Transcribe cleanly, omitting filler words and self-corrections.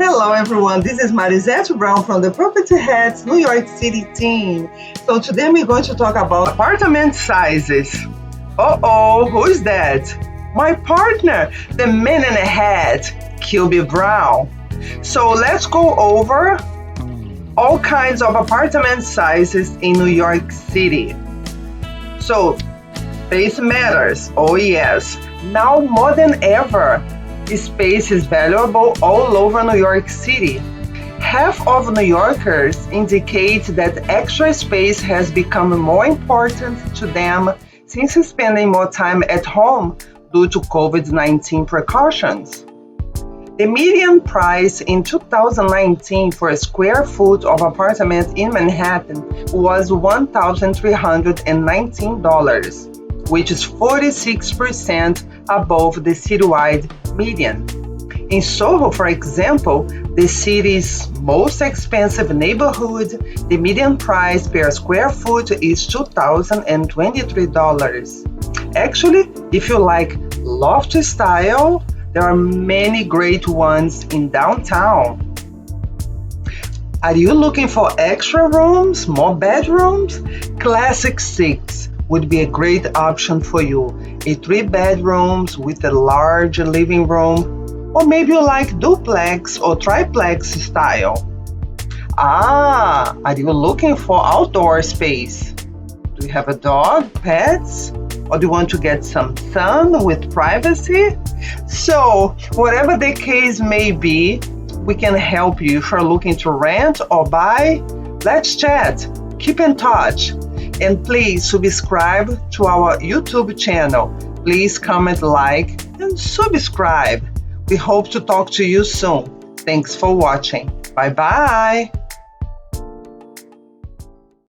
Hello everyone, this is Marisette Brown from the Property Heads New York City team. So today we're going to talk about apartment sizes. Uh-oh, who is that? My partner, the man in the hat, Kilby Browne. So let's go over all kinds of apartment sizes in New York City. So space matters, oh yes. Now more than ever, space is valuable all over New York City. Half of New Yorkers indicate that extra space has become more important to them since spending more time at home due to COVID-19 precautions. The median price in 2019 for a square foot of apartment in Manhattan was $1,319, which is 46% above the citywide median. In Soho, for example, the city's most expensive neighborhood, the median price per square foot is $2,023. Actually, if you like loft style, there are many great ones in downtown. Are you looking for extra rooms, more bedrooms? Classic 6 would be a great option for you. A 3 bedrooms with a large living room, or maybe you like duplex or triplex style. Are you looking for outdoor space? Do you have a dog, pets, or do you want to get some sun with privacy? So, whatever the case may be, we can help you if you're looking to rent or buy. Let's chat, keep in touch, and please subscribe to our YouTube channel. Please comment, like, and subscribe. We hope to talk to you soon. Thanks for watching. Bye-bye.